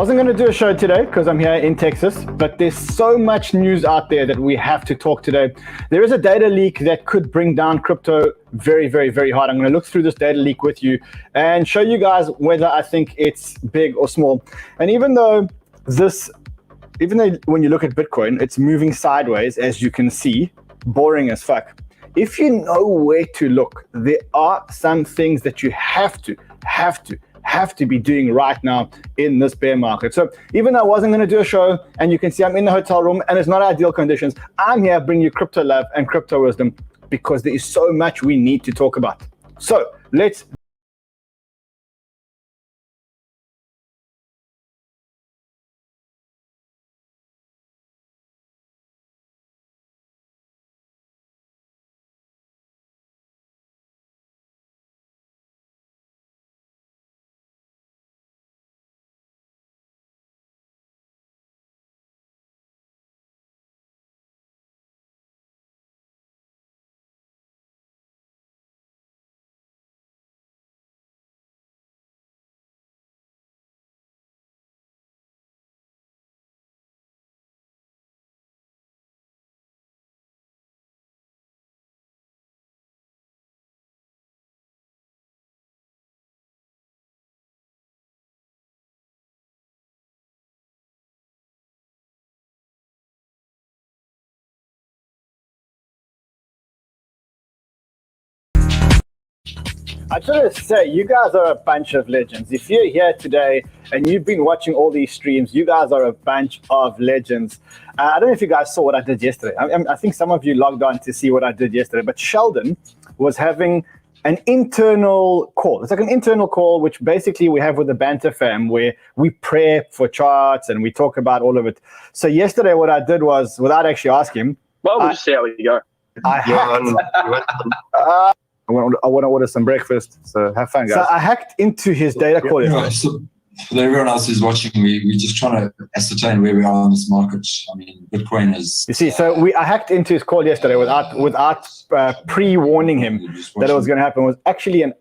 Wasn't going to do a show today because I'm here in Texas, but there's so much news out there that we have to talk today. There is a data leak that could bring down crypto very, very, very hard. I'm going to look through this data leak with you and show you guys whether I think it's big or small. And even though when you look at Bitcoin, it's moving sideways, as you can see, boring as fuck. If you know where to look, there are some things that you have to be doing right now in this bear market. So even though I wasn't going to do a show, and you can see I'm in the hotel room and it's not ideal conditions, I'm here bringing you crypto love and crypto wisdom because there is so much we need to talk about. So let's I just want to say, you guys are a bunch of legends. If you're here today and you've been watching all these streams, you guys are a bunch of legends. I don't know if you guys saw what I did yesterday. I think some of you logged on to see what I did yesterday, but Sheldon was having an internal call. It's like an internal call, which basically we have with the Banter fam, where we prep for charts and we talk about all of it. So yesterday what I did was, without actually asking him, well, we'll just see how we go. I want to order some breakfast, so have fun, guys. So I hacked into his data call. Anyway, so for everyone else who's watching, we're just trying to ascertain where we are in this market. I mean, Bitcoin is... You see, so I hacked into his call yesterday without pre-warning him that it was going to happen. It was actually an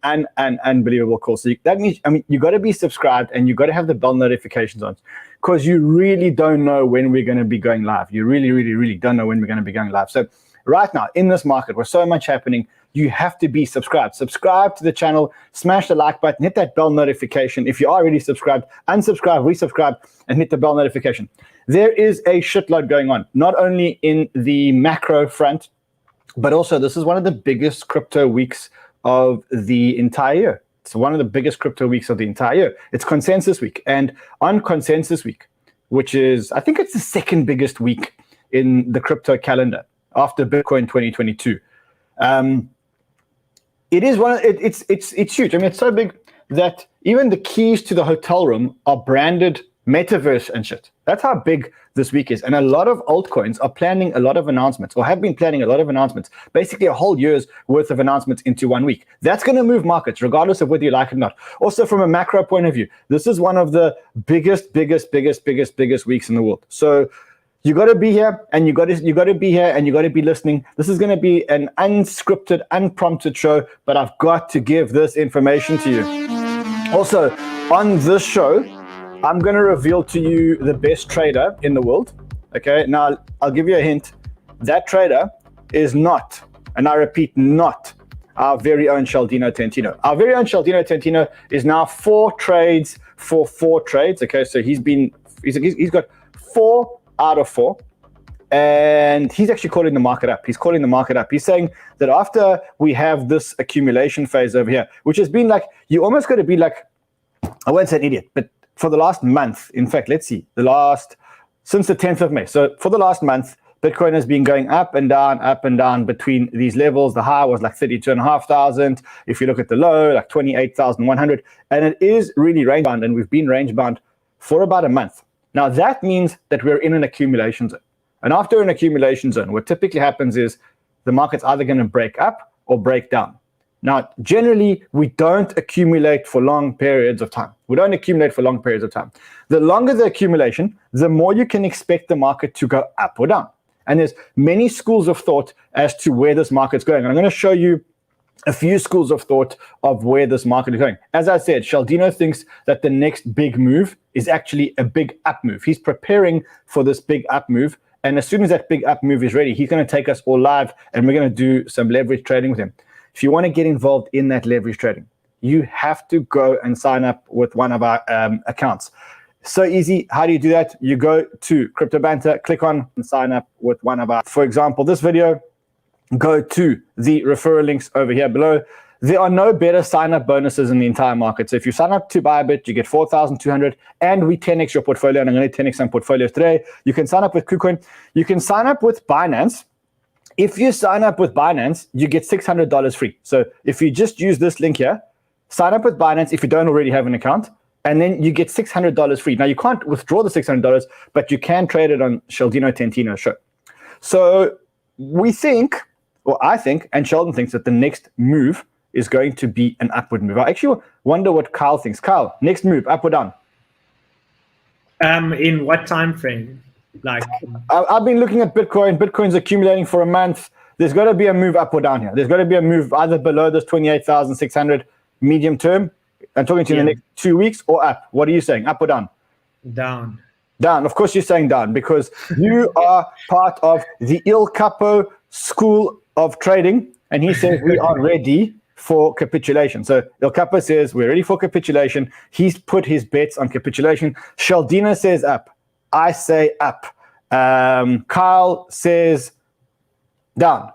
unbelievable call. So that means, you got to be subscribed and you got to have the bell notifications on, because you really don't know when we're going to be going live. You really, really, really don't know when we're going to be going live. So right now, in this market, with so much happening, you have to be subscribed. Subscribe to the channel, smash the like button, hit that bell notification. If you are already subscribed, unsubscribe, resubscribe, and hit the bell notification. There is a shitload going on, not only in the macro front, but also this is one of the biggest crypto weeks of the entire year. It's one of the biggest crypto weeks of the entire year. It's Consensus Week. And on Consensus Week, which is, I think it's the second biggest week in the crypto calendar after Bitcoin 2022. It is it's huge. It's so big that even the keys to the hotel room are branded Metaverse and shit. That's how big this week is. And a lot of altcoins are planning a lot of announcements, or have been planning a lot of announcements, basically a whole year's worth of announcements into 1 week. That's going to move markets, regardless of whether you like it or not. Also, from a macro point of view, this is one of the biggest weeks in the world. So you got to be here, and you got to be here, and you got to be listening. This is going to be an unscripted, unprompted show, but I've got to give this information to you. Also, on this show, I'm going to reveal to you the best trader in the world. Okay, now I'll give you a hint. That trader is not, and I repeat, not our very own Sheldino Tentino. Our very own Sheldino Tentino is now 4 trades for 4 trades. Okay, so he's got 4 out of 4, and he's actually calling the market up. He's calling the market up. He's saying that after we have this accumulation phase over here, which has been like, you almost got to be like, I won't say an idiot, but for the last month, in fact, let's see, since the 10th of May. So for the last month, Bitcoin has been going up and down between these levels. The high was like 32,500. If you look at the low, like 28,100, and it is really range bound, and we've been range bound for about a month. Now, that means that we're in an accumulation zone. And after an accumulation zone, what typically happens is the market's either going to break up or break down. Now, generally, we don't accumulate for long periods of time. We don't accumulate for long periods of time. The longer the accumulation, the more you can expect the market to go up or down. And there's many schools of thought as to where this market's going. And I'm going to show you a few schools of thought of where this market is going. As I said, Cialdino thinks that the next big move is actually a big up move. He's preparing for this big up move. And as soon as that big up move is ready, he's going to take us all live and we're going to do some leverage trading with him. If you want to get involved in that leverage trading, you have to go and sign up with one of our accounts. So easy. How do you do that? You go to Crypto Banter, click on and sign up with one of our, for example, this video, go to the referral links over here below. There are no better sign-up bonuses in the entire market. So if you sign up to ByBit, you get 4,200 and we 10x your portfolio. And I'm going to 10x some portfolios today. You can sign up with Kucoin. You can sign up with BINANCE. If you sign up with BINANCE, you get $600 free. So if you just use this link here, sign up with BINANCE if you don't already have an account, and then you get $600 free. Now, you can't withdraw the $600, but you can trade it on Cialdino Tentino's show. So we think, or I think, and Sheldon thinks that the next move is going to be an upward move. I actually wonder what Kyle thinks. Kyle, next move, up or down? In what time frame? Like, I've been looking at Bitcoin. Bitcoin's accumulating for a month. There's got to be a move up or down here. There's got to be a move either below this 28,600 medium term. I'm talking to you in the next 2 weeks, or up. What are you saying, up or down? Down. Down. Of course you're saying down because you are part of the Il Capo school of trading, and he says we are ready for capitulation. So Il Capo says we're ready for capitulation. He's put his bets on capitulation. Cialdino says up. I say up. Kyle says down.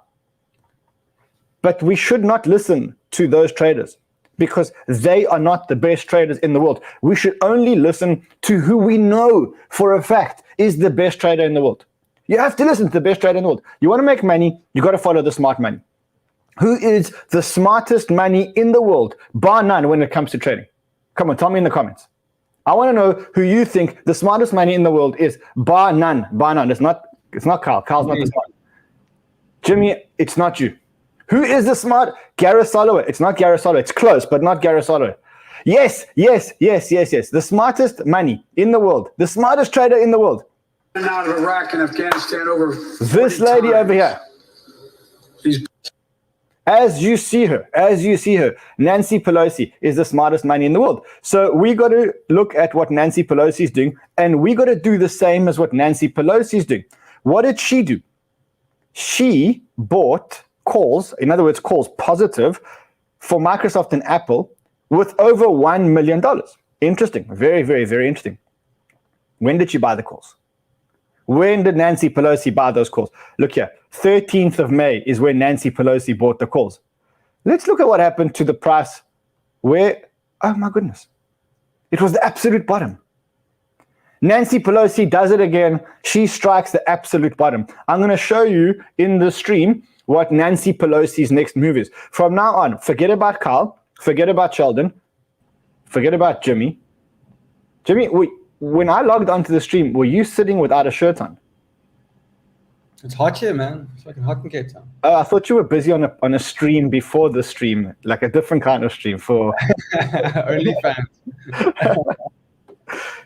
But we should not listen to those traders because they are not the best traders in the world. We should only listen to who we know for a fact is the best trader in the world. You have to listen to the best trader in the world. You want to make money, you got to follow the smart money. Who is the smartest money in the world, bar none, when it comes to trading? Come on, tell me in the comments. I want to know who you think the smartest money in the world is, bar none. Bar none. It's not Kyle. Kyle's not the smart. Jimmy, it's not you. Who is the smart? Gareth Soloway. It's not Gareth Soloway. It's close, but not Gareth Soloway. Yes. The smartest money in the world. The smartest trader in the world. Out of Iraq and Afghanistan over this lady over here. As you see her, Nancy Pelosi is the smartest money in the world. So we got to look at what Nancy Pelosi is doing, and we got to do the same as what Nancy Pelosi is doing. What did she do? She bought calls, in other words, calls positive for Microsoft and Apple with over $1 million. Interesting. Very, very, very interesting. When did she buy the calls? When did Nancy Pelosi buy those calls? Look here, 13th of May is when Nancy Pelosi bought the calls. Let's look at what happened to the price where, oh my goodness, it was the absolute bottom. Nancy Pelosi does it again. She strikes the absolute bottom. I'm going to show you in the stream what Nancy Pelosi's next move is. From now on, forget about Kyle, forget about Sheldon, forget about Jimmy. Jimmy, when I logged onto the stream, were you sitting without a shirt on? It's hot here, man. It's fucking hot in Cape Town. Oh, I thought you were busy on a stream before the stream, like a different kind of stream for Only fans.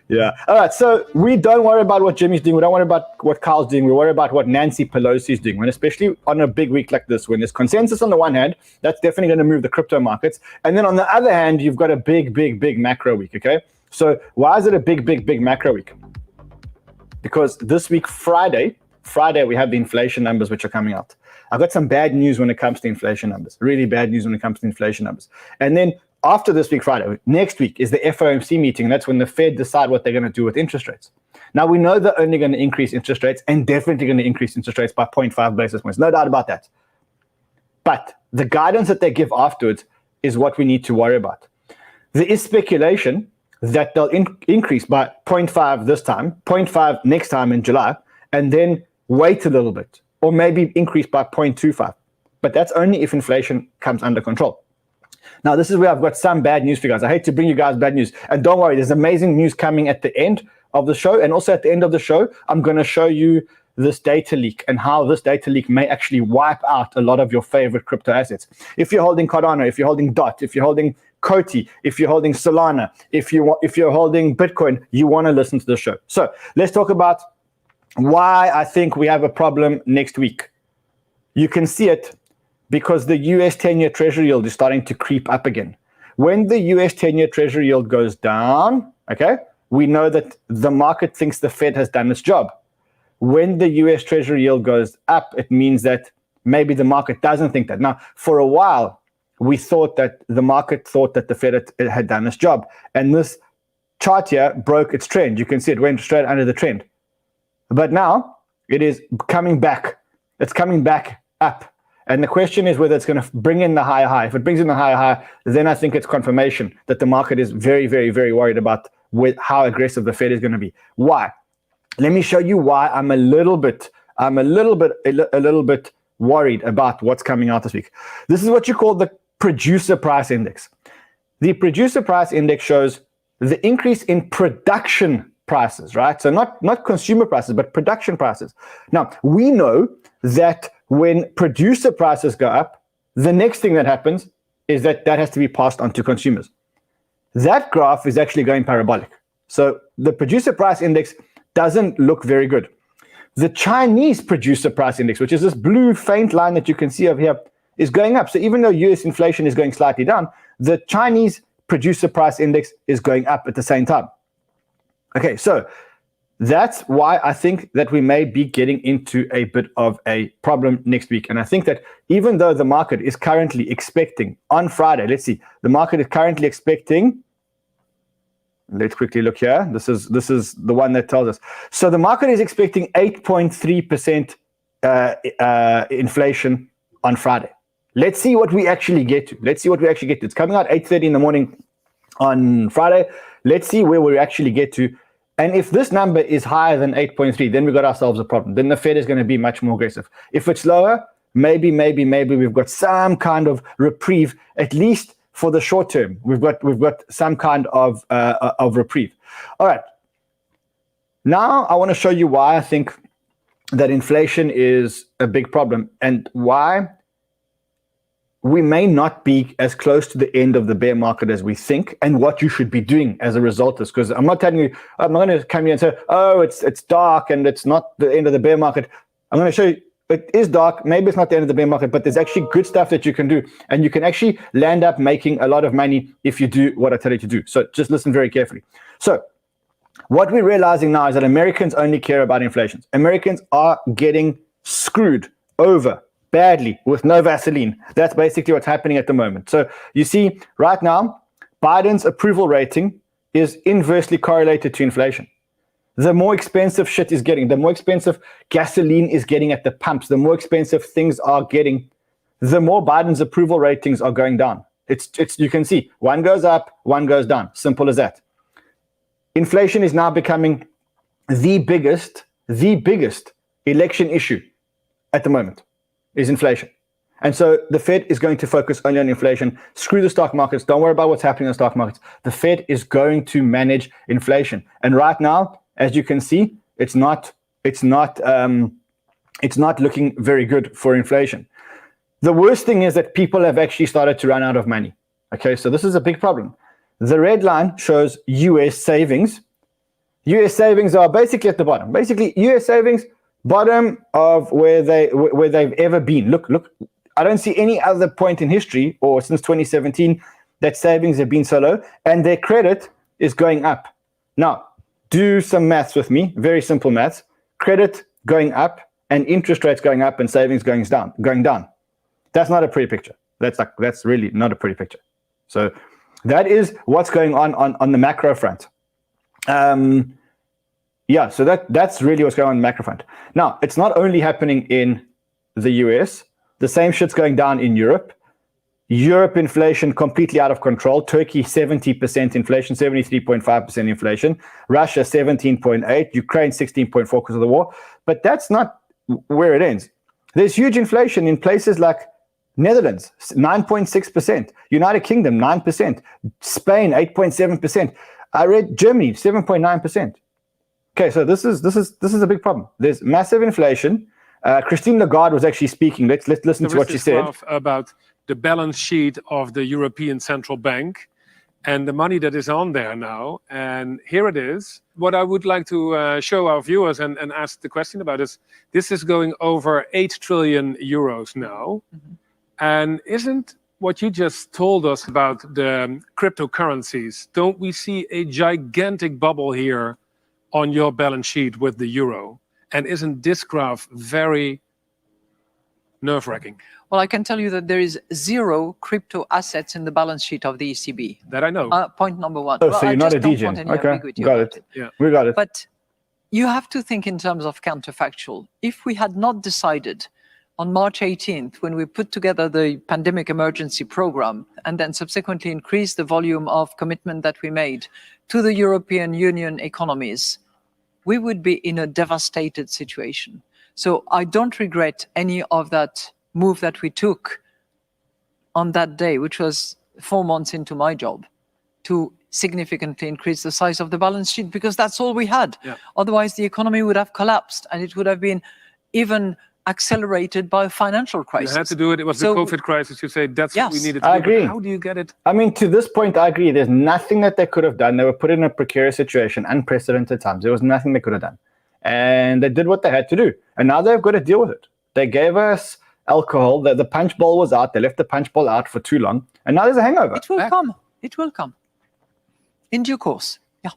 Yeah. All right. So we don't worry about what Jimmy's doing. We don't worry about what Kyle's doing. We worry about what Nancy Pelosi's doing. When, especially on a big week like this, when there's consensus on the one hand, that's definitely going to move the crypto markets. And then on the other hand, you've got a big macro week. Okay. So why is it a big macro week? Because this week, Friday, we have the inflation numbers which are coming out. I've got some bad news when it comes to inflation numbers. Really bad news when it comes to inflation numbers. And then after this week, Friday, next week is the FOMC meeting. That's when the Fed decide what they're going to do with interest rates. Now, we know they're only going to increase interest rates and definitely going to increase interest rates by 0.5 basis points. No doubt about that. But the guidance that they give afterwards is what we need to worry about. There is speculation that they'll increase by 0.5 this time, 0.5 next time in July, and then wait a little bit, or maybe increase by 0.25. But that's only if inflation comes under control. Now, this is where I've got some bad news for you guys. I hate to bring you guys bad news. And don't worry, there's amazing news coming at the end of the show. And also at the end of the show, I'm going to show you this data leak and how this data leak may actually wipe out a lot of your favorite crypto assets. If you're holding Cardano, if you're holding DOT, if you're holding Coti, if you're holding Solana, if you're holding Bitcoin, you want to listen to the show. So let's talk about why I think we have a problem next week. You can see it because the US 10-year Treasury yield is starting to creep up again. When the US 10-year Treasury yield goes down, okay, we know that the market thinks the Fed has done its job. When the US Treasury yield goes up, it means that maybe the market doesn't think that. Now, for a while, we thought that the market thought that the Fed had done its job. And this chart here broke its trend. You can see it went straight under the trend. But now it is coming back. It's coming back up. And the question is whether it's going to bring in the higher high. If it brings in the higher high, then I think it's confirmation that the market is very, very, very worried about how aggressive the Fed is going to be. Why? Let me show you why I'm a little bit worried about what's coming out this week. This is what you call the producer price index. The producer price index shows the increase in production prices, right? So not consumer prices, but production prices. Now, we know that when producer prices go up, the next thing that happens is that has to be passed on to consumers. That graph is actually going parabolic. So the producer price index doesn't look very good. The Chinese producer price index, which is this blue faint line that you can see over here, is going up. So even though US inflation is going slightly down, the Chinese producer price index is going up at the same time. Okay, so that's why I think that we may be getting into a bit of a problem next week. And I think that even though the market is currently expecting on Friday, let's see, the market is currently expecting, let's quickly look here. This is the one that tells us. So the market is expecting 8.3% inflation on Friday. Let's see what we actually get to. It's coming out 8:30 in the morning on Friday. Let's see where we actually get to. And if this number is higher than 8.3, then we got ourselves a problem. Then the Fed is going to be much more aggressive. If it's lower, maybe we've got some kind of reprieve, at least for the short term. We've got some kind of reprieve. All right. Now I want to show you why I think that inflation is a big problem and why we may not be as close to the end of the bear market as we think, and what you should be doing as a result of this. Because I'm not telling you, I'm not going to come here and say, oh, it's dark and it's not the end of the bear market. I'm going to show you it is dark. Maybe it's not the end of the bear market, but there's actually good stuff that you can do, and you can actually land up making a lot of money if you do what I tell you to do. So just listen very carefully. So what we're realizing now is that Americans only care about inflation. Americans are getting screwed over badly with no Vaseline. That's basically what's happening at the moment. So you see right now, Biden's approval rating is inversely correlated to inflation. The more expensive shit is getting, the more expensive gasoline is getting at the pumps, the more expensive things are getting, the more Biden's approval ratings are going down. It's you can see one goes up, one goes down. Simple as that. Inflation is now becoming the biggest election issue at the moment. Is inflation. And so the Fed is going to focus only on inflation. Screw the stock markets. Don't worry about what's happening in the stock markets. The Fed is going to manage inflation. And right now, as you can see, it's not looking very good for inflation. The worst thing is that people have actually started to run out of money. Okay, so this is a big problem. The red line shows US savings. US savings are basically at the bottom. Basically, US savings bottom of where they've ever been. Look, I don't see any other point in history or since 2017 that savings have been so low, and their credit is going up. Now, do some maths with me, very simple maths. Credit going up and interest rates going up and savings going down. That's not a pretty picture. That's really not a pretty picture. So that is what's going on the macro front. Yeah, so that's really what's going on in the macro front. Now, it's not only happening in the US. The same shit's going down in Europe. Europe inflation completely out of control. Turkey 70% inflation, 73.5% inflation. Russia 17.8%. Ukraine 16.4% because of the war. But that's not where it ends. There's huge inflation in places like Netherlands, 9.6%. United Kingdom, 9%. Spain, 8.7%. I read Germany, 7.9%. Okay, so this is a big problem. There's massive inflation. Christine Lagarde was actually speaking. Let's listen to what she said about the balance sheet of the European Central Bank and the money that is on there now. And here it is. What I would like to show our viewers and ask the question about is, this is going over 8 trillion euros now. And isn't what you just told us about the cryptocurrencies, don't we see a gigantic bubble here on your balance sheet with the euro? And isn't this graph very nerve-wracking? Well, I can tell you that there is 0 crypto assets in the balance sheet of the ECB. That I know. Point number one. Oh, well, so you're I not just a don't DJ. want any Okay, ambiguity got about it. Yeah. We got it. But you have to think in terms of counterfactual. If we had not decided on March 18th, when we put together the pandemic emergency program and then subsequently increased the volume of commitment that we made to the European Union economies, we would be in a devastated situation. So I don't regret any of that move that we took on that day, which was 4 months into my job, to significantly increase the size of the balance sheet, because that's all we had. Yeah. Otherwise, the economy would have collapsed and it would have been even accelerated by a financial crisis. You had to do it. It was So- the COVID crisis. You say that's what we Yes. needed to I do. But agree. how do you get it? I mean, to this point, I agree. There's nothing that they could have done. They were put in a precarious situation, unprecedented times. There was nothing they could have done. And they did what they had to do. And now they've got to deal with it. They gave us alcohol. The punch bowl was out. They left the punch bowl out for too long. And now there's a hangover. It will come. It will come. In due course. Yeah.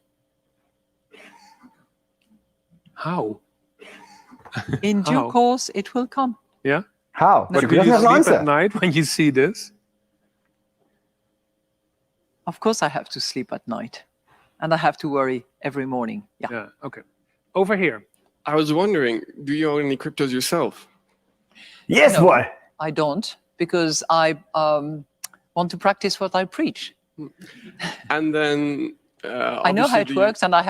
How? In due How? course, it will come. Yeah. How? But He do you doesn't have an sleep at answer. night when you see this? Of course, I have to sleep at night. And I have to worry every morning. Yeah. Yeah. Okay. Over here. I was wondering, do you own any cryptos yourself? Yes, No. boy. I don't, because I want to practice what I preach. And then I know how it works, and I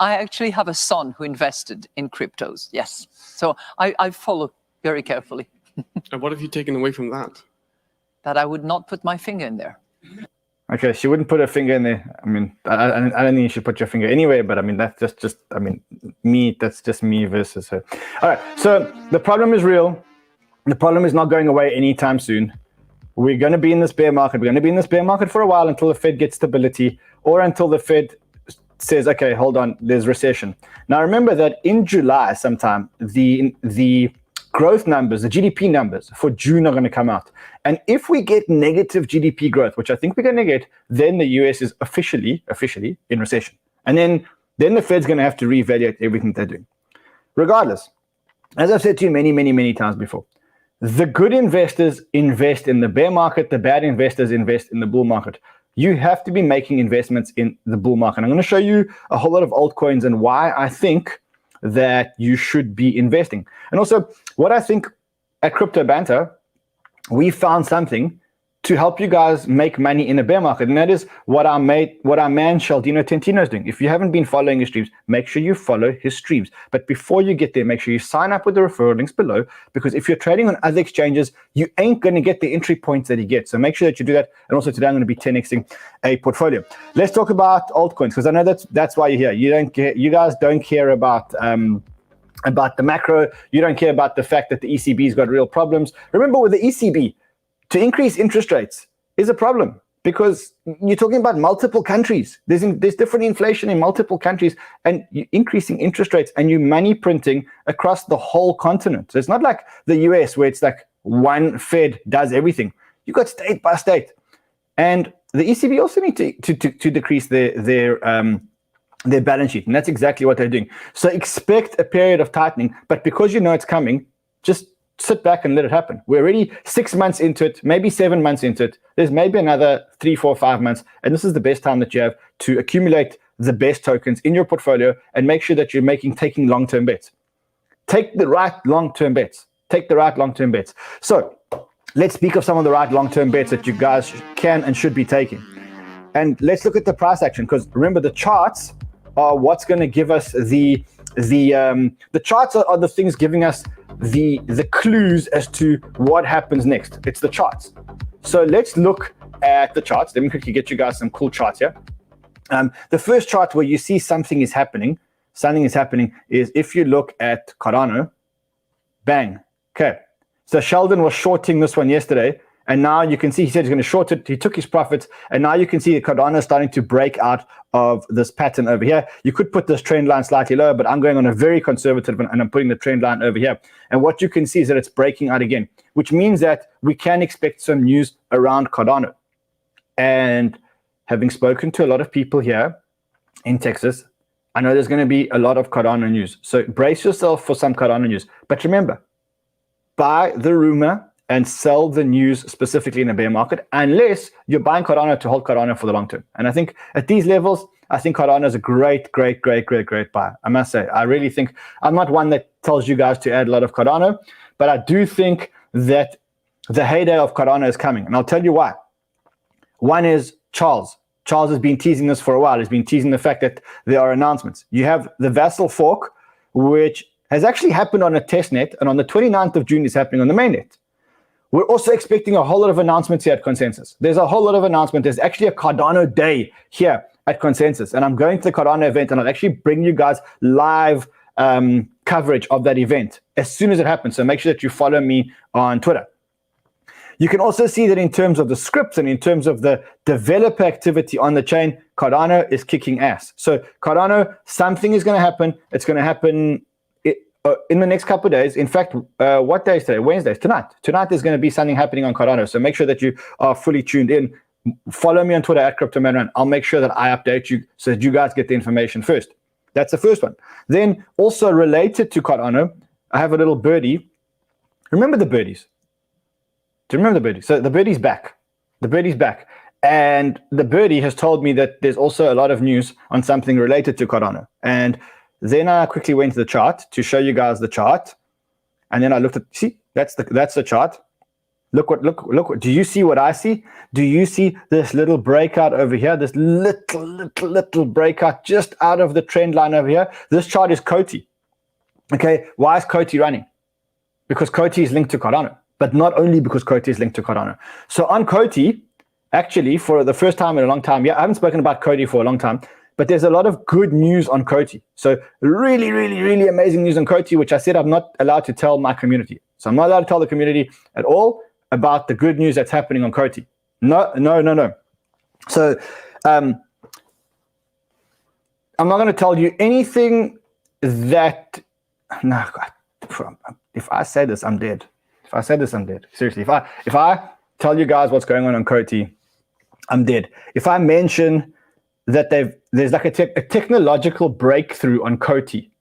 actually have a son who invested in cryptos. Yes, so I follow very carefully And what have you taken away from that? that I would not put my finger in there. Okay, she wouldn't put her finger in there. I mean, I don't think you should put your finger anywhere, but I mean, that's just I mean, me, that's just me versus her. All right, so the problem is real. The problem is not going away anytime soon. We're going to be in this bear market. We're going to be in this bear market for a while until the Fed gets stability or until the Fed says, okay, hold on, there's recession. Now, remember that in July sometime, the growth numbers, the GDP numbers for June are going to come out. And if we get negative GDP growth, which I think we're going to get, then the US is officially in recession. And then the Fed's going to have to reevaluate everything they're doing. Regardless, as I've said to you many, many, many times before, the good investors invest in the bear market, the bad investors invest in the bull market. You have to be making investments in the bull market. I'm going to show you a whole lot of altcoins and why I think that you should be investing. And also what I think at Crypto Banter, we found something to help you guys make money in a bear market. And that is what our man Shaldino Tentino is doing. If you haven't been following his streams, make sure you follow his streams. But before you get there, make sure you sign up with the referral links below, because if you're trading on other exchanges, you ain't going to get the entry points that he gets. So make sure that you do that. And also today I'm going to be 10xing a portfolio. Let's talk about altcoins, because I know that's why you're here. You guys don't care about the macro. You don't care about the fact that the ECB's got real problems. Remember, with the ECB, to increase interest rates is a problem, because you're talking about multiple countries. There's different inflation in multiple countries, and you're increasing interest rates and you're money printing across the whole continent. So it's not like the US where it's like one Fed does everything. You got state by state, and the ECB also need to decrease their balance sheet, and that's exactly what they're doing. So expect a period of tightening, but because you know it's coming, just sit back and let it happen. We're already 6 months into it, maybe 7 months into it. There's maybe another 3, 4, 5 months. And this is the best time that you have to accumulate the best tokens in your portfolio and make sure that you're taking long-term bets. Take the right long-term bets. Take the right long-term bets. So let's speak of some of the right long-term bets that you guys can and should be taking. And let's look at the price action, because remember, the charts are what's going to give us the charts are the things giving us the clues as to what happens next. It's the charts. So let's look at the charts. Let me quickly get you guys some cool charts here. The first chart where you see something is happening is if you look at Cardano, bang. Okay. So Sheldon was shorting this one yesterday, And now you can see he said he's going to short it. He took his profits. And now you can see that Cardano is starting to break out of this pattern over here. You could put this trend line slightly lower, but I'm going on a very conservative and I'm putting the trend line over here. And what you can see is that it's breaking out again, which means that we can expect some news around Cardano. And having spoken to a lot of people here in Texas, I know there's going to be a lot of Cardano news. So brace yourself for some Cardano news. But remember, buy the rumor and sell the news specifically in a bear market, unless you're buying Cardano to hold Cardano for the long term. And I think at these levels, I think Cardano is a great buy. I must say, I really think, I'm not one that tells you guys to add a lot of Cardano, but I do think that the heyday of Cardano is coming. And I'll tell you why. One is Charles. Charles has been teasing this for a while. He's been teasing the fact that there are announcements. You have the Vassal fork, which has actually happened on a test net, and on the 29th of June is happening on the mainnet. We're also expecting a whole lot of announcements here at Consensus. There's a whole lot of announcements. There's actually a Cardano day here at Consensus, and I'm going to the Cardano event, and I'll actually bring you guys live coverage of that event as soon as it happens. So make sure that you follow me on Twitter. You can also see that in terms of the scripts and in terms of the developer activity on the chain, Cardano is kicking ass. So Cardano, something is going to happen. It's going to happen in the next couple of days. In fact, what day is today? Wednesday, tonight. Tonight is going to be something happening on Cardano. So make sure that you are fully tuned in. Follow me on Twitter at CryptoManRun. I'll make sure that I update you so that you guys get the information first. That's the first one. Then also related to Cardano, I have a little birdie. Remember the birdies? Do you remember the birdie? So the birdie's back. The birdie's back. And the birdie has told me that there's also a lot of news on something related to Cardano. And then I quickly went to the chart to show you guys the chart. And then I looked at, see, that's the chart. Look what, do you see what I see? Do you see this little breakout over here? This little breakout just out of the trend line over here? This chart is Coti. Okay, why is Coti running? Because Coti is linked to Cardano, but not only because Coti is linked to Cardano. So on Coti, actually, for the first time in a long time, I haven't spoken about Coti for a long time, but there's a lot of good news on Coti. So really amazing news on Coti, which I said I'm not allowed to tell my community. So I'm not allowed to tell the community at all about the good news that's happening on Coti. No. So I'm not going to tell you anything that, no, God, if I say this, I'm dead. If I say this, I'm dead. Seriously, if I tell you guys what's going on Coti, I'm dead. If I mention that there's like a technological breakthrough on Coti,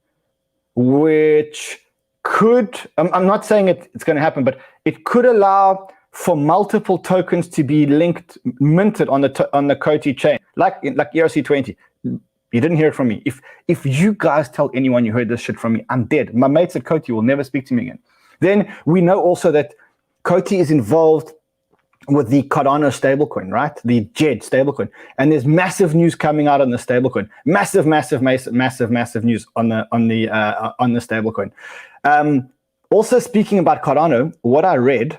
which could, I'm not saying it's going to happen, but it could allow for multiple tokens to be minted on the Coti chain, like ERC20. You didn't hear it from me. If you guys tell anyone you heard this shit from me, I'm dead. My mates at Coti will never speak to me again. Then we know also that Coti is involved with the Cardano stablecoin, right? The JED stablecoin. And there's massive news coming out on the stablecoin. Massive news on the stablecoin. Also speaking about Cardano, what I read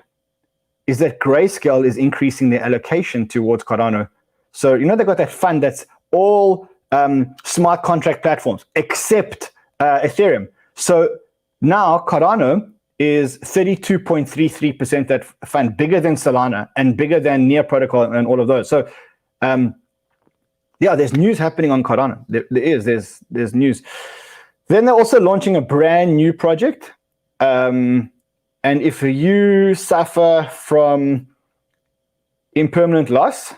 is that Grayscale is increasing their allocation towards Cardano. So, you know, they've got that fund that's all smart contract platforms except Ethereum. So now Cardano is 32.33% that fund, bigger than Solana and bigger than Near Protocol and all of those. So, there's news happening on Cardano. There's news. Then they're also launching a brand new project. And if you suffer from impermanent loss,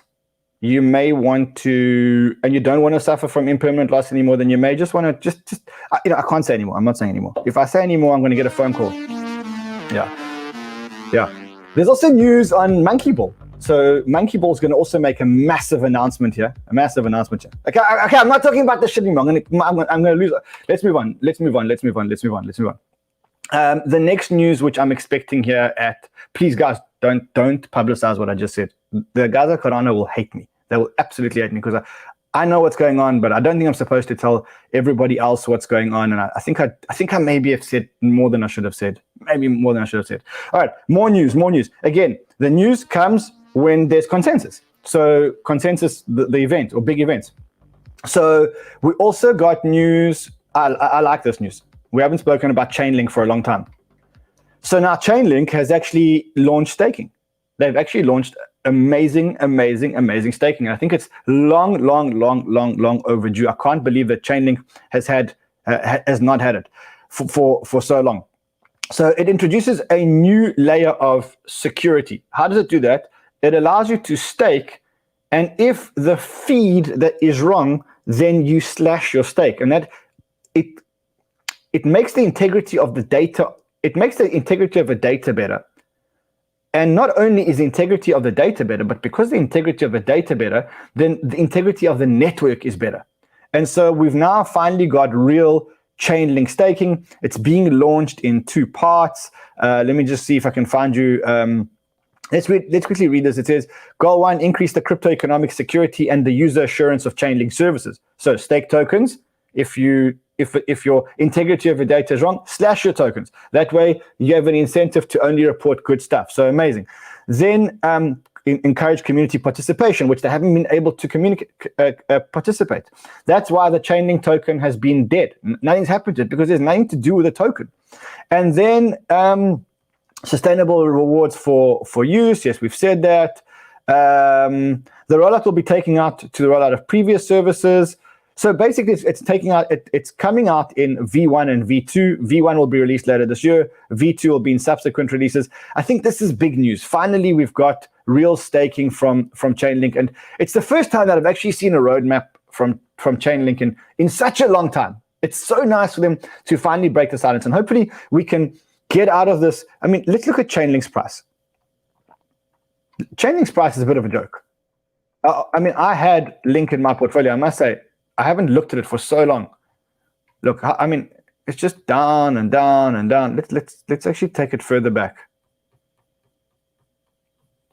you may want to, and you don't want to suffer from impermanent loss anymore, then you may just want to I can't say anymore. I'm not saying anymore. If I say anymore, I'm going to get a phone call. Yeah. There's also news on Monkey Ball. So Monkey Ball is going to also make a massive announcement here. Okay, I'm not talking about this shit anymore. I'm going to lose. Let's move on. The next news, which I'm expecting here please guys, don't publicize what I just said. The guys at Cardano will hate me. They will absolutely hate me because I know what's going on, but I don't think I'm supposed to tell everybody else what's going on. And I think I maybe have said more than I should have said. All right, more news. Again, the news comes when there's consensus. So consensus, the event or big events. So we also got news. I like this news. We haven't spoken about Chainlink for a long time. So now Chainlink has actually launched staking. they've actually launched amazing staking. I think it's long overdue. I can't believe that Chainlink has not had it for so long. So it introduces a new layer of security. How does it do that? It allows you to stake, and if the feed that is wrong, then you slash your stake, and that it makes the integrity of the data. It makes the integrity of the data better. And not only is the integrity of the data better, but because the integrity of the data better, then the integrity of the network is better. And so we've now finally got real Chainlink staking. It's being launched in 2 parts. Let me just see if I can find you. Let's quickly read this. It says, goal 1, increase the crypto economic security and the user assurance of Chainlink services. So stake tokens. If your integrity of your data is wrong, slash your tokens. That way you have an incentive to only report good stuff. So amazing. Then encourage community participation, which they haven't been able to participate. That's why the Chainlink token has been dead. Nothing's happened to it because there's nothing to do with the token. And then sustainable rewards for use. Yes, we've said that. The rollout will be taking out to the rollout of previous services. So basically, it's coming out in V1 and V2. V1 will be released later this year. V2 will be in subsequent releases. I think this is big news. Finally, we've got real staking from Chainlink, and it's the first time that I've actually seen a roadmap from Chainlink in such a long time. It's so nice for them to finally break the silence, and hopefully we can get out of this. I mean, let's look at Chainlink's price. Chainlink's price is a bit of a joke. I mean, I had Link in my portfolio. I must say, I haven't looked at it for so long. Look, I mean, it's just down and down and down. Let's actually take it further back.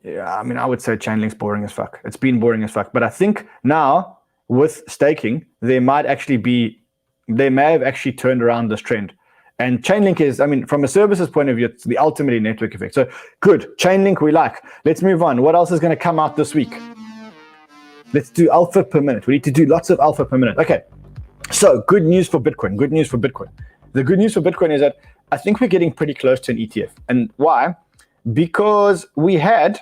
Yeah, I mean, I would say Chainlink's boring as fuck. It's been boring as fuck. But I think now with staking, they may have actually turned around this trend. And Chainlink is, I mean, from a services point of view, it's the ultimate network effect. So good, Chainlink we like. Let's move on. What else is going to come out this week? Let's do alpha per minute. We need to do lots of alpha per minute. Okay, so good news for Bitcoin. Good news for Bitcoin. The good news for Bitcoin is that I think we're getting pretty close to an ETF. And why? Because we had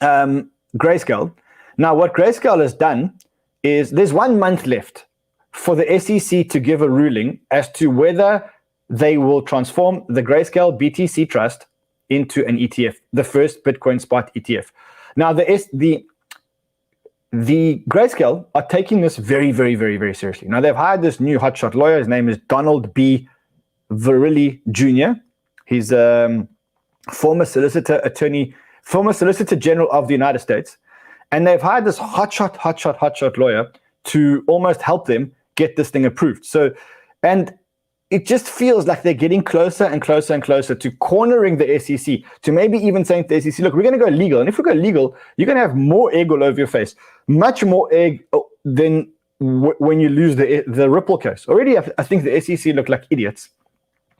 Grayscale. Now, what Grayscale has done is there's 1 month left for the SEC to give a ruling as to whether they will transform the Grayscale BTC Trust into an ETF, the first Bitcoin spot ETF. Now, the Grayscale are taking this very seriously. Now, they've hired this new hotshot lawyer. His name is Donald B. Verrilli Jr. He's former Solicitor General of the United States. And they've hired this hotshot lawyer to almost help them get this thing approved. So, and it just feels like they're getting closer and closer to cornering the SEC, to maybe even saying to the SEC, look, we're going to go legal. And if we go legal, you're going to have more egg all over your face, much more egg than when you lose the Ripple case. Already, I think the SEC look like idiots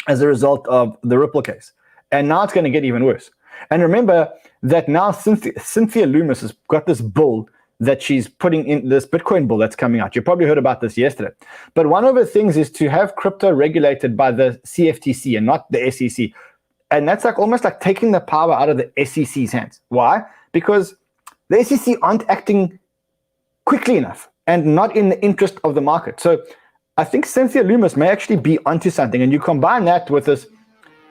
as a result of the Ripple case. And now it's going to get even worse. And remember that now Cynthia Loomis has got this bill that she's putting in, this Bitcoin bill that's coming out. You probably heard about this yesterday. But one of the things is to have crypto regulated by the CFTC and not the SEC. And that's like almost like taking the power out of the SEC's hands. Why? Because the SEC aren't acting quickly enough and not in the interest of the market. So I think Cynthia Loomis may actually be onto something. And you combine that with the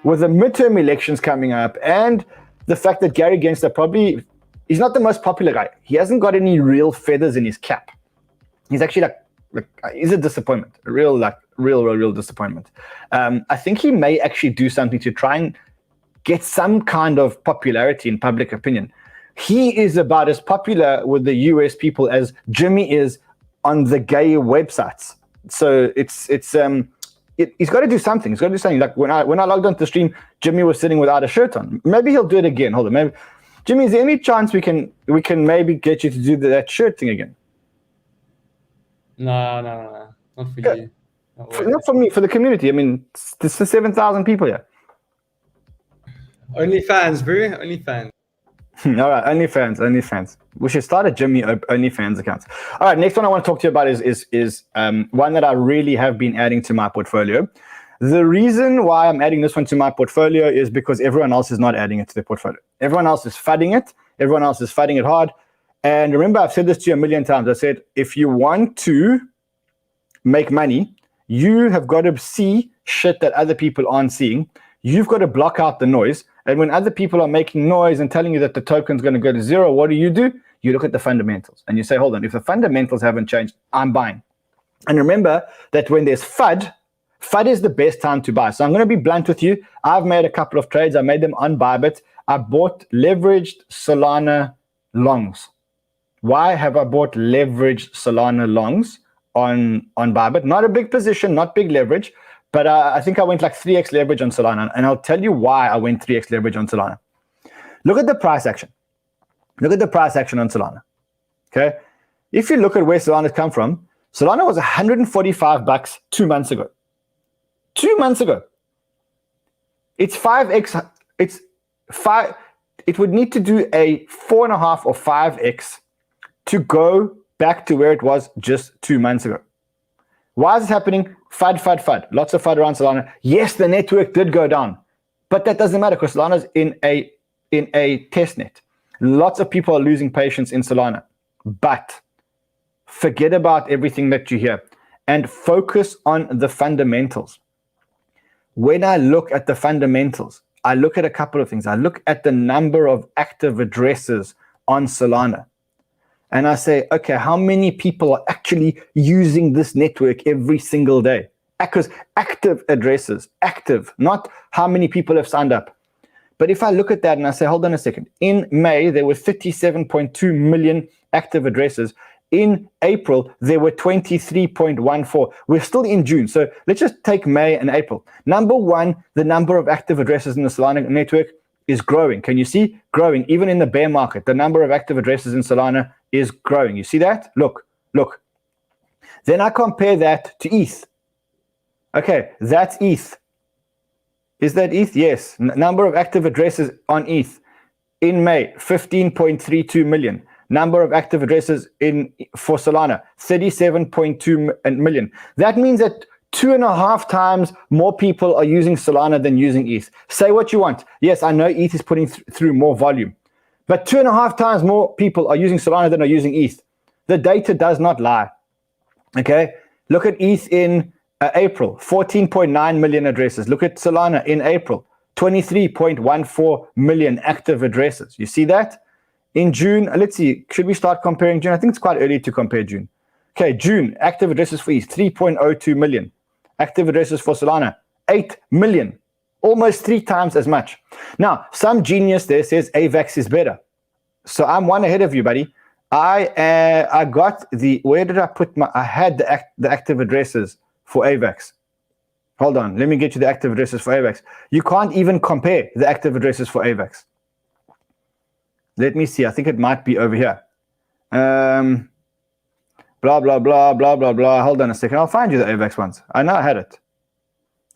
midterm elections coming up and the fact that Gary Gensler he's not the most popular guy. He hasn't got any real feathers in his cap. He's actually he's a disappointment, a real disappointment. I think he may actually do something to try and get some kind of popularity in public opinion. He is about as popular with the US people as Jimmy is on the gay websites. So he's got to do something. He's got to do something. Like when I logged onto the stream, Jimmy was sitting without a shirt on. Maybe he'll do it again. Hold on, maybe. Jimmy, is there any chance we can maybe get you to do that shirt thing again? No. Not for you. Not for me, for the community. I mean, this is 7,000 people here. OnlyFans, bro. OnlyFans. All right, OnlyFans. We should start a Jimmy OnlyFans account. All right, next one I want to talk to you about is one that I really have been adding to my portfolio. The reason why I'm adding this one to my portfolio is because everyone else is not adding it to their portfolio. Everyone else is FUDing it. Everyone else is FUDing it hard. And remember, I've said this to you a million times. I said, if you want to make money, you have got to see shit that other people aren't seeing. You've got to block out the noise. And when other people are making noise and telling you that the token's going to go to zero, what do? You look at the fundamentals and you say, hold on, if the fundamentals haven't changed, I'm buying. And remember that when there's FUD is the best time to buy. So I'm going to be blunt with you. I've made a couple of trades. I made them on ByBit. I bought leveraged Solana longs. Why have I bought leveraged Solana longs on ByBit? Not a big position, not big leverage, but I think I went like 3x leverage on Solana. And I'll tell you why I went 3x leverage on Solana. Look at the price action. Look at the price action on Solana. Okay. If you look at where Solana's come from, Solana was $145 2 months ago. 2 months ago. It's 5x. It's 5. It would need to do a 4.5 or 5x to go back to where it was just 2 months ago. Why is this happening? FUD. Lots of FUD around Solana. Yes, the network did go down, but that doesn't matter because Solana's in a test net. Lots of people are losing patience in Solana, but forget about everything that you hear and focus on the fundamentals. When I look at the fundamentals, I look at a couple of things. I look at the number of active addresses on Solana. And I say, okay, how many people are actually using this network every single day? Because active addresses, active, not how many people have signed up. But if I look at that and I say, hold on a second. In May, there were 37.2 million active addresses. In April, there were 23.14. We're still in June. So let's just take May and April. Number one, the number of active addresses in the Solana network is growing. Can you see? Growing. Even in the bear market, the number of active addresses in Solana is growing. You see that? Look. Then I compare that to ETH. Okay, that's ETH. Is that ETH? Yes. Number of active addresses on ETH. In May, 15.32 million. Number of active addresses for Solana, 37.2 million. That means that 2.5 times more people are using Solana than using ETH. Say what you want. Yes, I know ETH is putting through more volume, but 2.5 times more people are using Solana than are using ETH. The data does not lie. Okay, look at ETH in April, 14.9 million addresses. Look at Solana in April, 23.14 million active addresses. You see that? In June, let's see, should we start comparing June? I think it's quite early to compare June. Okay, June, active addresses for ETH, 3.02 million. Active addresses for Solana, 8 million. Almost 3 times as much. Now, some genius there says AVAX is better. So I'm one ahead of you, buddy. I got the, where did I put my, I had the active addresses for AVAX. Hold on, let me get you the active addresses for AVAX. You can't even compare the active addresses for AVAX. Let me see. I think it might be over here. Blah, blah, blah, blah, blah, blah. Hold on a second. I'll find you the AVAX ones. I know I had it.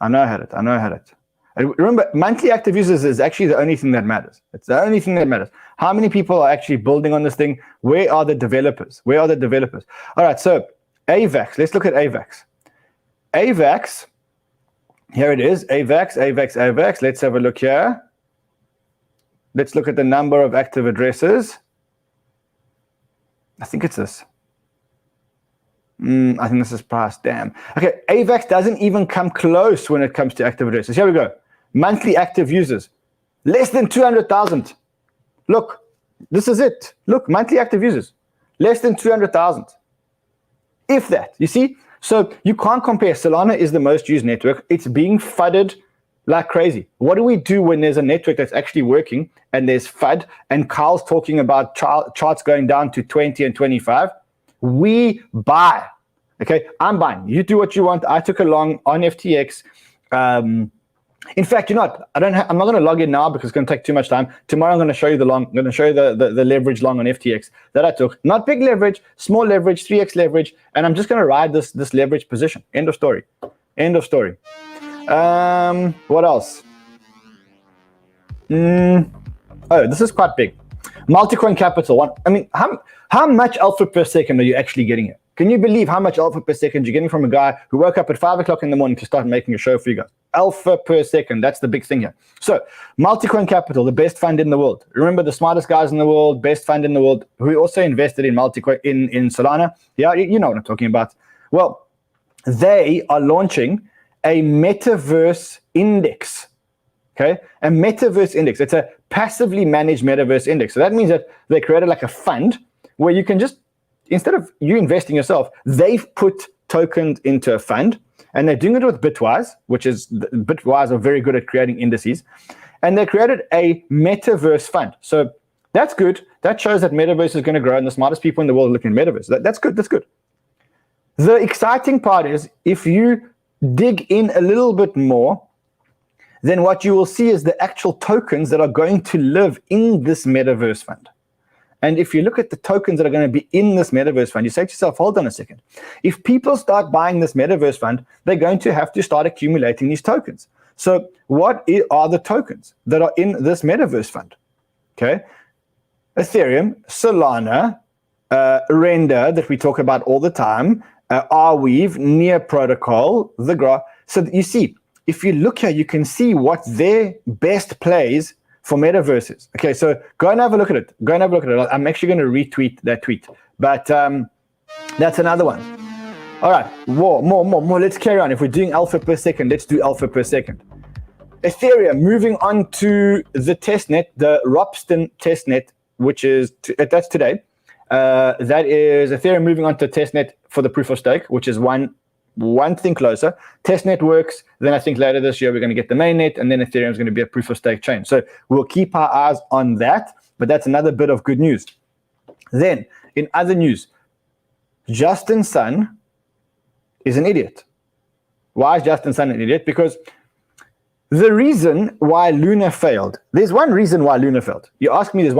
And remember, monthly active users is actually the only thing that matters. It's the only thing that matters. How many people are actually building on this thing? Where are the developers? All right, so AVAX. Let's look at AVAX. AVAX. Here it is. AVAX. Let's have a look here. Let's look at the number of active addresses. I think it's this. I think this is price. Damn. Okay, AVAX doesn't even come close when it comes to active addresses. Here we go. Monthly active users. Less than 200,000. Look, this is it. Look, monthly active users. Less than 200,000. If that. You see? So you can't compare. Solana is the most used network. It's being FUDed like crazy. What do we do when there's a network that's actually working and there's FUD and Carl's talking about charts going down to 20 and 25? We buy. Okay, I'm buying. You do what you want. I took a long on FTX. In fact, you know what? I'm not going to log in now because it's going to take too much time. Tomorrow I'm going to show you the long. I'm going to show you the leverage long on FTX that I took. Not big leverage, small leverage, 3x leverage, and I'm just going to ride this leverage position. End of story. What else? Oh, this is quite big. Multicoin Capital. I mean, how much alpha per second are you actually getting here? Can you believe how much alpha per second you're getting from a guy who woke up at 5 o'clock in the morning to start making a show for you guys? Alpha per second, that's the big thing here. So, Multicoin Capital, the best fund in the world. Remember, the smartest guys in the world, best fund in the world, who also invested in Multicoin, in Solana. Yeah, you know what I'm talking about. Well, they are launching a Metaverse Index. Okay, a Metaverse Index. It's a passively managed Metaverse Index. So that means that they created like a fund where you can just, instead of you investing yourself, they've put tokens into a fund, and they're doing it with Bitwise, which is, Bitwise are very good at creating indices, and they created a Metaverse fund. So that's good. That shows that Metaverse is going to grow, and the smartest people in the world are looking at Metaverse. That's good. That's good. The exciting part is, if you dig in a little bit more, then what you will see is the actual tokens that are going to live in this Metaverse fund. And if you look at the tokens that are going to be in this Metaverse fund, you say to yourself, hold on a second. If people start buying this Metaverse fund, they're going to have to start accumulating these tokens. So what are the tokens that are in this Metaverse fund? Okay, Ethereum, Solana, Render that we talk about all the time, Arweave, Near Protocol, the Graph. So you see, if you look here, you can see what their best plays for metaverses. Okay, so go and have a look at it. Go and have a look at it. I'm actually going to retweet that tweet. But that's another one. All right, more. Let's carry on. If we're doing alpha per second, let's do alpha per second. Ethereum, moving on to the testnet, the Ropsten testnet, which is, that's today. That is Ethereum moving on to testnet for the proof of stake, which is one thing closer. Testnet works, then I think later this year we're going to get the mainnet, and then Ethereum is going to be a proof of stake chain. So we'll keep our eyes on that, but that's another bit of good news. Then, in other news, Justin Sun is an idiot. Why is Justin Sun an idiot? Because the reason why Luna failed, there's one reason why Luna failed. You ask me, there's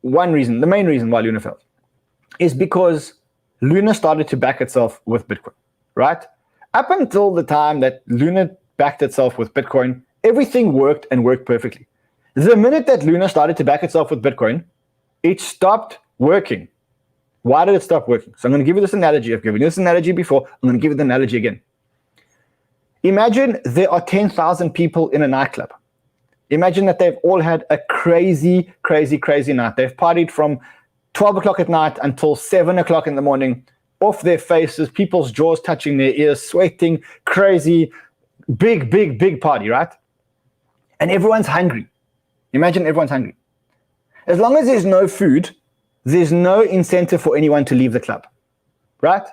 one reason, the main reason why Luna failed, is because Luna started to back itself with Bitcoin, right? Up until the time that Luna backed itself with Bitcoin, everything worked and worked perfectly. The minute that Luna started to back itself with Bitcoin, it stopped working. Why did it stop working? So I'm going to give you this analogy. I've given you this analogy before. I'm going to give you the analogy again. Imagine there are 10,000 people in a nightclub. Imagine that they've all had a crazy, crazy, crazy night. They've partied from 12 o'clock at night until 7 o'clock in the morning, off their faces, people's jaws touching their ears, sweating, crazy, big, big, big party, right? And everyone's hungry. Imagine everyone's hungry. As long as there's no food, there's no incentive for anyone to leave the club, right?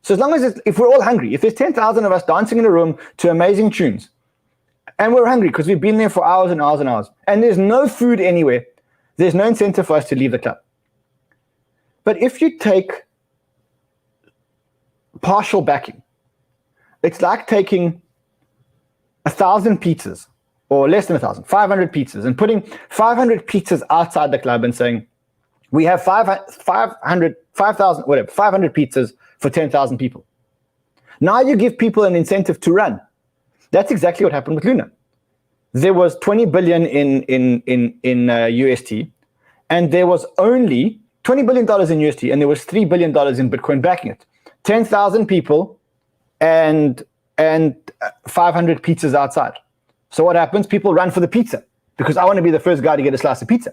So as long as if we're all hungry, if there's 10,000 of us dancing in a room to amazing tunes, and we're hungry because we've been there for hours and hours and hours, and there's no food anywhere, there's no incentive for us to leave the club. But if you take partial backing, it's like taking 1,000 pizzas, or less than 1,000, 500 pizzas, and putting 500 pizzas outside the club and saying, we have 500 pizzas for 10,000 people. Now you give people an incentive to run. That's exactly what happened with Luna. There was 20 billion in UST, and there was only $20 billion in UST, and there was $3 billion in Bitcoin backing it. 10,000 people and 500 pizzas outside. So what happens? People run for the pizza because I want to be the first guy to get a slice of pizza.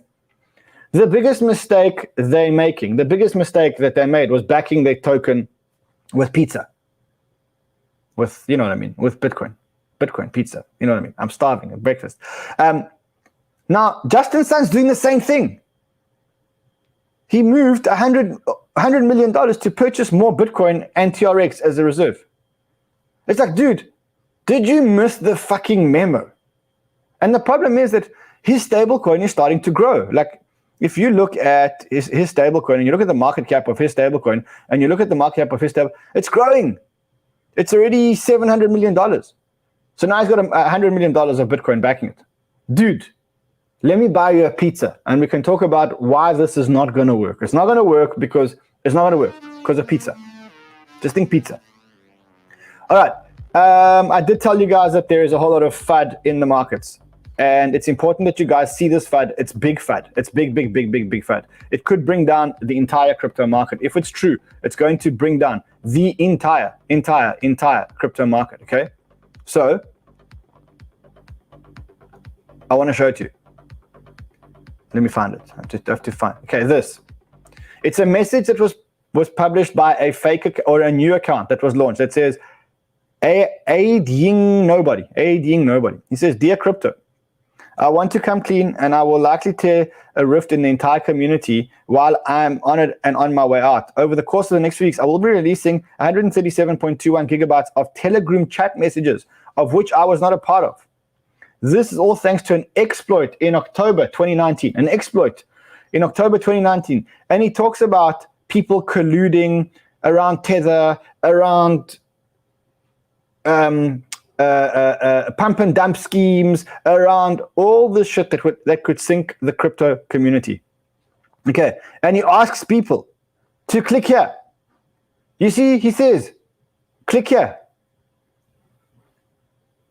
The biggest mistake that they made was backing their token with pizza. With, you know what I mean, with Bitcoin, pizza, you know what I mean? I'm starving at breakfast. Now, Justin Sun's doing the same thing. He moved $100 million to purchase more Bitcoin and TRX as a reserve. It's like, dude, did you miss the fucking memo? And the problem is that his stablecoin is starting to grow. Like, if you look at his stablecoin and you look at the market cap of his stablecoin and you look at the market cap of his stable, it's growing. It's already $700 million. So now he's got $100 million of Bitcoin backing it. Dude, let me buy you a pizza and we can talk about why this is not going to work. It's not going to work because of pizza. Just think pizza. All right. I did tell you guys that there is a whole lot of FUD in the markets. And it's important that you guys see this FUD. It's big FUD. It's big FUD. It could bring down the entire crypto market. If it's true, it's going to bring down the entire crypto market, okay? So, I want to show it to you. Let me find it. I have to find. Okay, this. It's a message that was published by a fake or a new account that was launched that says, adyingnobody. He says, "Dear crypto, I want to come clean and I will likely tear a rift in the entire community while I'm on it and on my way out. Over the course of the next few weeks, I will be releasing 137.21 gigabytes of Telegram chat messages, of which I was not a part of. This is all thanks to an exploit in October 2019. An exploit in October 2019. And he talks about people colluding around Tether, around pump and dump schemes, around all this shit that could sink the crypto community. Okay, and he asks people to click here. You see, he says, click here.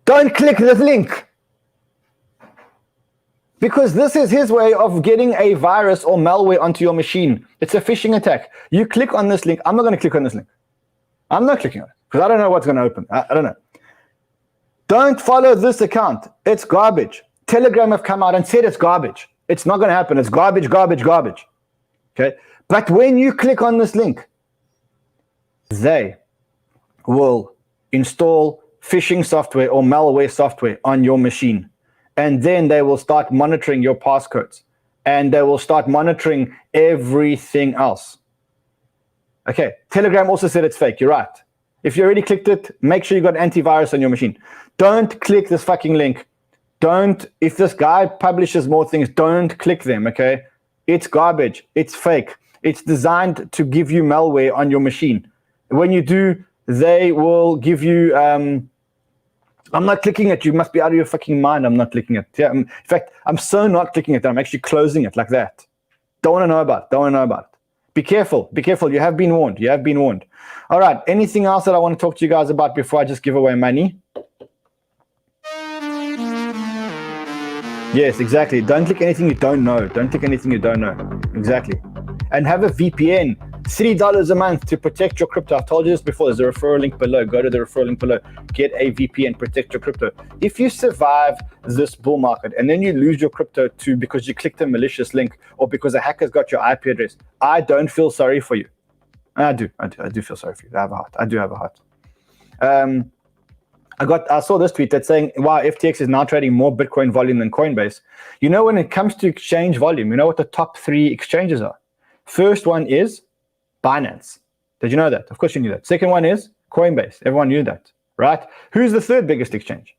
Don't click this link. Because this is his way of getting a virus or malware onto your machine. It's a phishing attack. You click on this link. I'm not going to click on this link. I'm not clicking on it because I don't know what's going to open. I don't know. Don't follow this account. It's garbage. Telegram have come out and said it's garbage. It's not going to happen. It's garbage. Okay? But when you click on this link, they will install phishing software or malware software on your machine. And then they will start monitoring your passcodes. And they will start monitoring everything else. Okay, Telegram also said it's fake. You're right. If you already clicked it, make sure you got antivirus on your machine. Don't click this fucking link. If this guy publishes more things, don't click them, okay? It's garbage. It's fake. It's designed to give you malware on your machine. When you do, they will give you... I'm not clicking it. You must be out of your fucking mind. I'm not clicking it. Yeah, in fact, I'm so not clicking it that I'm actually closing it like that. Don't want to know about it. Be careful. You have been warned. All right. Anything else that I want to talk to you guys about before I just give away money? Yes, exactly. Don't click anything you don't know. Exactly. And have a VPN. $3 a month to protect your crypto. I've told you this before. There's a referral link below. Go to the referral link below. Get a VPN. Protect your crypto. If you survive this bull market and then you lose your crypto too because you clicked a malicious link or because a hacker's got your IP address, I don't feel sorry for you. I do feel sorry for you. I do have a heart. I saw this tweet that's saying, wow, FTX is now trading more Bitcoin volume than Coinbase. You know, when it comes to exchange volume, you know what the top 3 exchanges are? First one is BINANCE. Did you know that? Of course you knew that. Second one is Coinbase. Everyone knew that, right? Who's the third biggest exchange?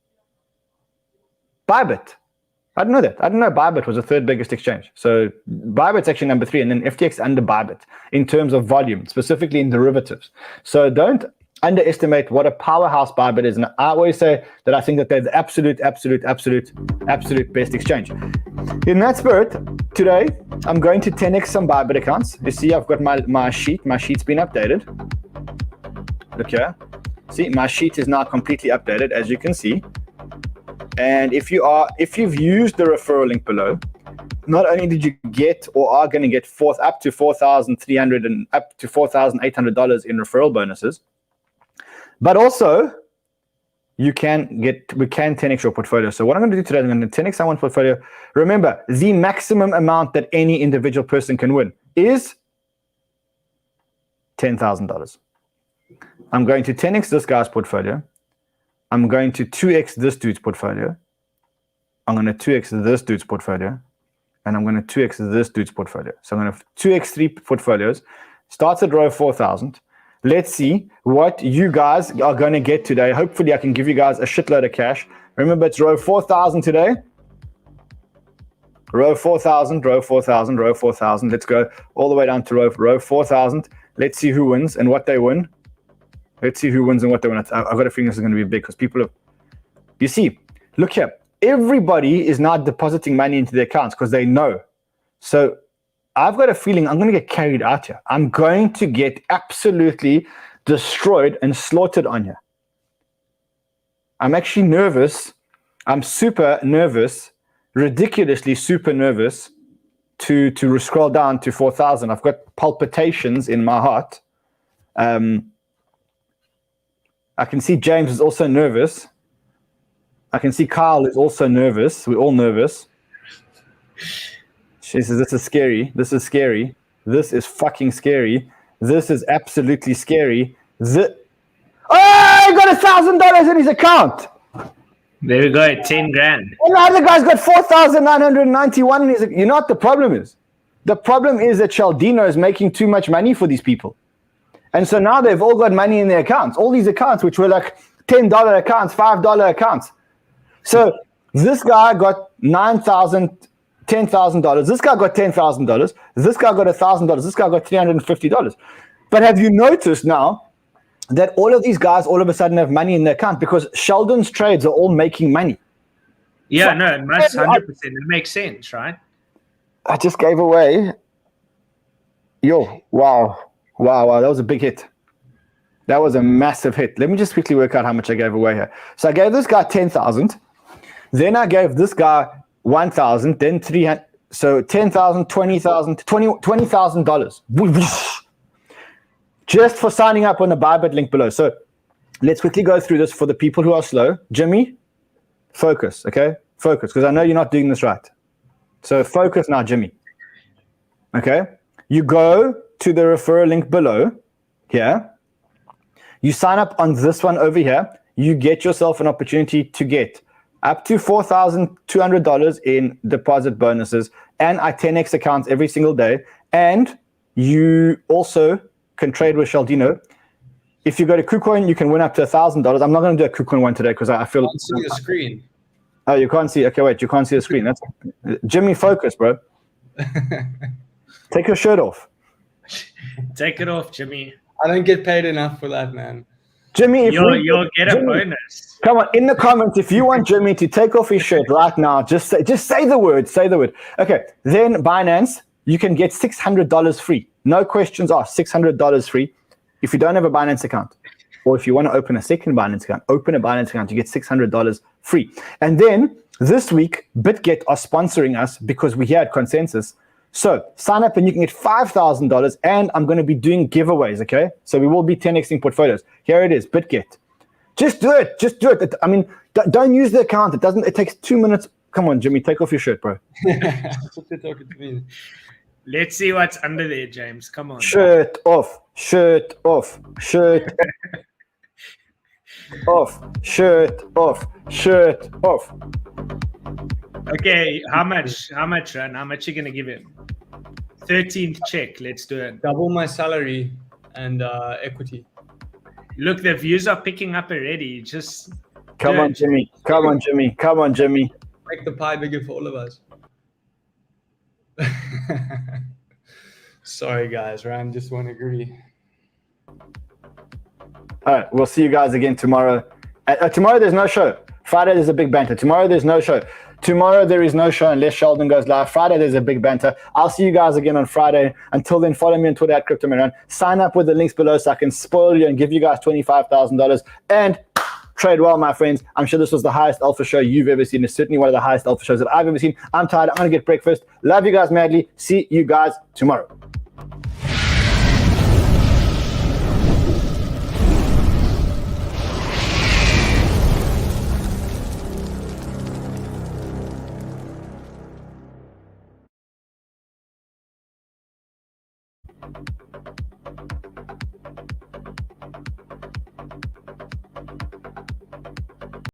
ByBit. I didn't know that. I didn't know ByBit was the third biggest exchange. So ByBit's actually number 3, and then FTX under ByBit in terms of volume, specifically in derivatives. So don't underestimate what a powerhouse ByBit is. And I always say that I think that they're the absolute best exchange. In that spirit, today, I'm going to 10x some ByBit accounts. You see, I've got my sheet. My sheet's been updated. Look here. See, my sheet is now completely updated, as you can see. And if you've used the referral link below, not only did you get or are going to get up to $4,300 and up to $4,800 in referral bonuses, but also we can 10x your portfolio. So what I'm going to do today, I'm going to 10x someone's portfolio. Remember, the maximum amount that any individual person can win is $10,000. I'm going to 10x this guy's portfolio. I'm going to 2x this dude's portfolio. I'm going to 2x this dude's portfolio. And I'm going to 2x this dude's portfolio. So I'm going to 2x 3 portfolios. Starts at row 4,000. Let's see what you guys are going to get today. Hopefully, I can give you guys a shitload of cash. Remember, it's row 4,000 today. Row 4,000, row 4,000, row 4,000. Let's go all the way down to row 4,000. Let's see who wins and what they win. I've got a feeling this is going to be big because people have... You see, look here. Everybody is now depositing money into their accounts because they know. So I've got a feeling I'm going to get carried out here. I'm going to get absolutely destroyed and slaughtered on here. I'm actually nervous. I'm super nervous ridiculously super nervous to scroll down to 4,000. I've got palpitations in my heart. I can see James is also nervous. I can see Kyle is also nervous. We're all nervous. She says, this is scary. This is scary. This is fucking scary. This is absolutely scary. Oh, he got $1,000 in his account. There we go, 10 grand. And the other guy's got 4,991 in his account. You know what the problem is? The problem is that Chaldino is making too much money for these people. And so now they've all got money in their accounts. All these accounts, which were like $10 accounts, $5 accounts. So this guy got $9,000, $10,000. This guy got $10,000. This guy got $1,000. This guy got $350. But have you noticed now that all of these guys all of a sudden have money in their account because Sheldon's trades are all making money? Yeah, no, it must 100%. It makes sense, right? I just gave away. Wow. That was a big hit. That was a massive hit. Let me just quickly work out how much I gave away here. So I gave this guy 10,000. Then I gave this guy 1,000. Then 300. So 10,000, 20,000, $20,000. Just for signing up on the ByBit link below. So let's quickly go through this for the people who are slow. Jimmy, focus, okay? Focus, because I know you're not doing this right. So focus now, Jimmy. Okay? You go to the referral link below here. You sign up on this one over here. You get yourself an opportunity to get up to $4,200 in deposit bonuses, and I 10x accounts every single day. And you also can trade with Sheldino. If you go to Kucoin, you can win up to $1,000. I'm not going to do a Kucoin one today because I feel. I can't see the screen. Oh, you can't see. Okay, wait. You can't see the screen. That's Jimmy. Focus, bro. Take your shirt off. Take it off, Jimmy. I don't get paid enough for that, man. Jimmy, You'll get a bonus. Come on, in the comments, if you want Jimmy to take off his shirt right now, just say the word. Say the word. Okay. Then Binance, you can get $600 free. No questions asked. $600 free. If you don't have a Binance account, or if you want to open a second Binance account, open a Binance account. You get $600 free. And then this week, BitGet are sponsoring us because we had Consensus. So sign up and you can get $5,000, and I'm going to be doing giveaways, okay? So we will be 10xing portfolios. Here it is, BitGet. Just do it. Just do it. I mean, don't use the account. It takes 2 minutes. Come on, Jimmy, take off your shirt, bro. That's what they're talking to me. Let's see what's under there, James. Come on. Shirt off. Shirt off. Shirt off. Shirt off. Shirt off. Okay, how much, Ran? How much you gonna give him? 13th check. Let's do it. Double my salary and equity. Look, the views are picking up already. Just come on, Jimmy. Come on, Jimmy. Come on, Jimmy. Make the pie bigger for all of us. Sorry, guys. Ram just won't agree. All right, we'll see you guys again tomorrow. Tomorrow there's no show. Friday there's a big banter. Tomorrow there's no show. Tomorrow there is no show unless Sheldon goes live. Friday there's a big banter. I'll see you guys again on Friday. Until then, follow me on Twitter at CryptoMaran. Sign up with the links below so I can spoil you and give you guys $25,000. And trade well, my friends. I'm sure this was the highest alpha show you've ever seen. It's certainly one of the highest alpha shows that I've ever seen. I'm tired. I'm going to get breakfast. Love you guys madly. See you guys tomorrow.